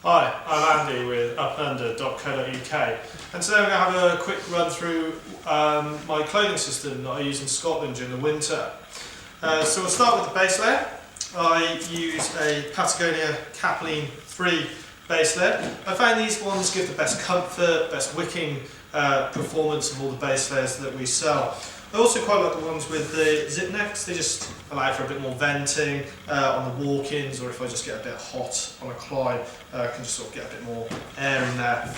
Hi, I'm Andy with upander.co.uk, and today I'm going to have a quick run through my clothing system that I use in Scotland during the winter. So we'll start with the base layer. I use a Patagonia Capilene 3 base layer. I find these ones give the best comfort, best wicking performance of all the base layers that we sell. I also quite like the ones with the zip necks. They just allow for a bit more venting on the walk-ins, or if I just get a bit hot on a climb, I can just sort of get a bit more air in there.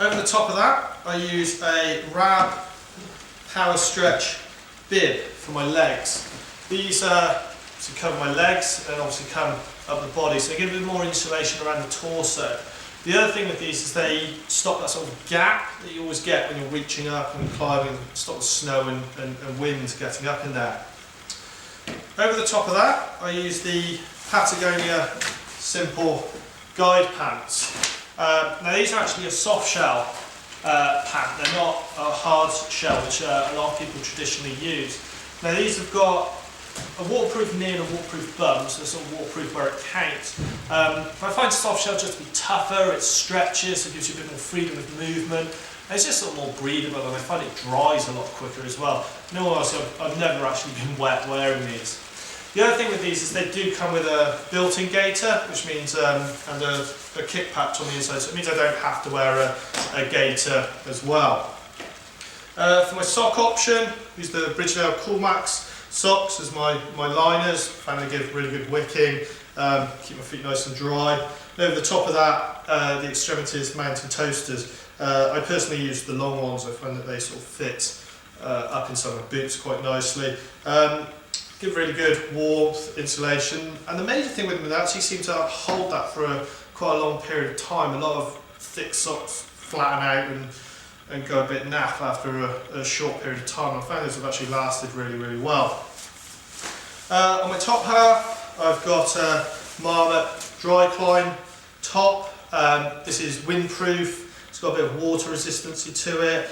Over the top of that, I use a Rab Power Stretch bib for my legs. These obviously cover my legs and obviously come up the body, so they give a bit more insulation around the torso. The other thing with these is they stop that sort of gap that you always get when you're reaching up and climbing, stop the snow and wind getting up in there. Over the top of that, I use the Patagonia Simple Guide Pants. Now these are actually a soft shell pant, they're not a hard shell, which a lot of people traditionally use. Now these have got a waterproof knee and a waterproof bum, so it's sort of waterproof where it counts. I find soft shell just to be tougher, it stretches, it gives you a bit more freedom of movement, and it's just sort of more breathable, and I find it dries a lot quicker as well. In all honesty, I've never actually been wet wearing these. The other thing with these is they do come with a built-in gaiter, which means and a kick patch on the inside, so it means I don't have to wear a gaiter as well. For my sock option, use the Bridgedale Cool Max socks as my liners. I find they give really good wicking, keep my feet nice and dry. And over the top of that, the Extremities Mountain Toasters. I personally use the long ones. I find that they sort of fit up inside my boots quite nicely. Give really good warmth, insulation, and the major thing with them is they actually seem to hold that for quite a long period of time. A lot of thick socks flatten out and go a bit naff after a short period of time. I found those have actually lasted really well. On my top half, I've got a Marmot Dry Climb top. This is windproof, it's got a bit of water resistancy to it,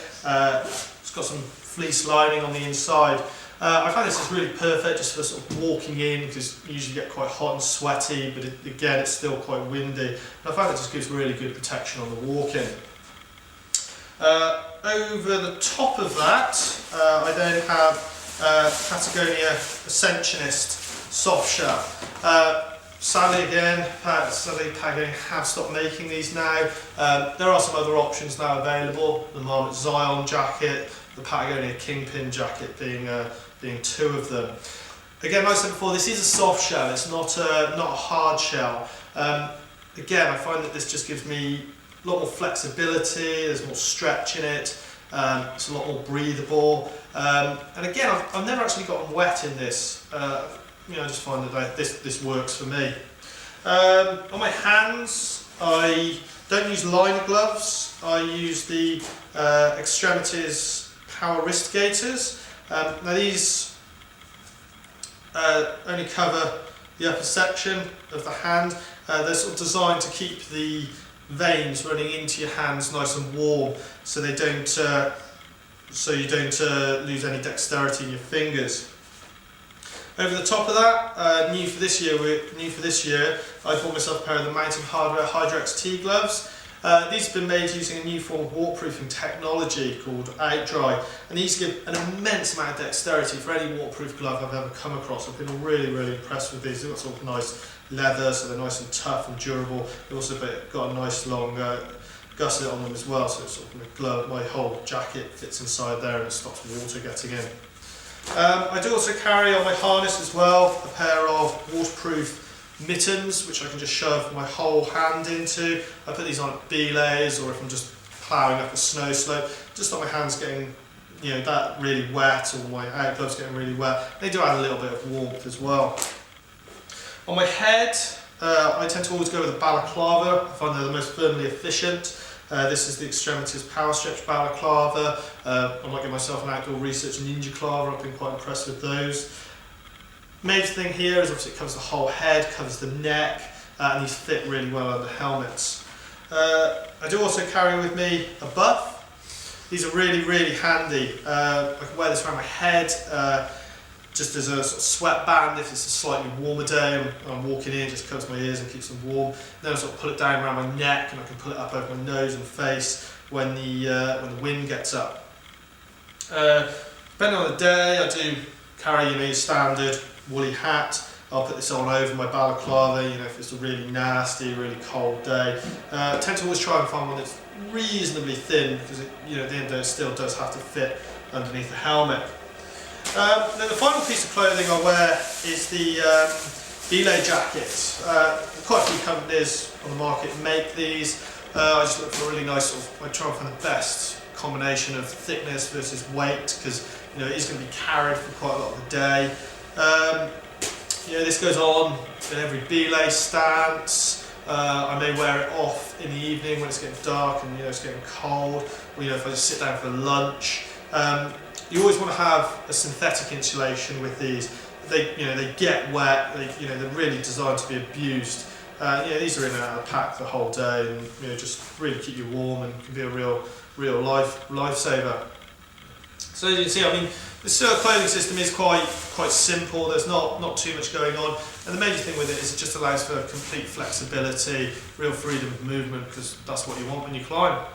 it's got some fleece lining on the inside. I find this is really perfect just for sort of walking in, because you usually get quite hot and sweaty, but again it's still quite windy. And I find it just gives really good protection on the walk-in. Over the top of that, I then have Patagonia Ascensionist soft shell. Sadly Patagonia have stopped making these now. There are some other options now available. The Marmot Zion jacket, the Patagonia Kingpin jacket being two of them. Again, like I said before, this is a soft shell. It's not a hard shell. Again, I find that this just gives me a lot more flexibility, there's more stretch in it, it's a lot more breathable, and again I've never actually gotten wet in this. I just find that this works for me. On my hands, I don't use liner gloves, I use the Extremities Power Wrist Gaiters. Now these only cover the upper section of the hand. They're sort of designed to keep the veins running into your hands nice and warm, so they don't, so you don't lose any dexterity in your fingers. Over the top of that, new for this year, I bought myself a pair of the Mountain Hardwear Hydrex T gloves. These have been made using a new form of waterproofing technology called OutDry, and these give an immense amount of dexterity for any waterproof glove I've ever come across. I've been really impressed with these. They've got sort of nice leather, so they're nice and tough and durable. They've also got a nice long gusset on them as well, so it's sort of my glove, my whole jacket fits inside there and it stops water getting in. I do also carry on my harness as well a pair of waterproof mittens, which I can just shove my whole hand into. I put these on at belays, or if I'm just ploughing up a snow slope, just not my hands getting that really wet, or my out gloves getting really wet. They do add a little bit of warmth as well. On my head, I tend to always go with a balaclava. I find they're the most firmly efficient. This is the Extremities Power Stretch balaclava. I might get myself an Outdoor Research Ninja Clava. I've been quite impressed with those. Major thing here is obviously it covers the whole head, covers the neck, and these fit really well under helmets. I do also carry with me a buff. These are really handy. I can wear this around my head just as a sort of sweatband if it's a slightly warmer day and I'm walking in, it just covers my ears and keeps them warm. Then I sort of pull it down around my neck, and I can pull it up over my nose and face when the wind gets up. Depending on the day, I do carry your standard woolly hat. I'll put this on over my balaclava, if it's a really nasty, really cold day. I tend to always try and find one that's reasonably thin, because at the end of the day it still does have to fit underneath the helmet. Then the final piece of clothing I wear is the belay jacket. Quite a few companies on the market make these. I just look for a really nice I try and find the best combination of thickness versus weight, because it is going to be carried for quite a lot of the day. This goes on in every belay stance. I may wear it off in the evening when it's getting dark and it's getting cold, or if I just sit down for lunch. You always want to have a synthetic insulation with these. They get wet. They're really designed to be abused. These are in and out of the pack the whole day, and just really keep you warm and can be a real lifesaver. So as you can see, this clothing system is quite simple. There's not too much going on, and the major thing with it is it just allows for complete flexibility, real freedom of movement, because that's what you want when you climb.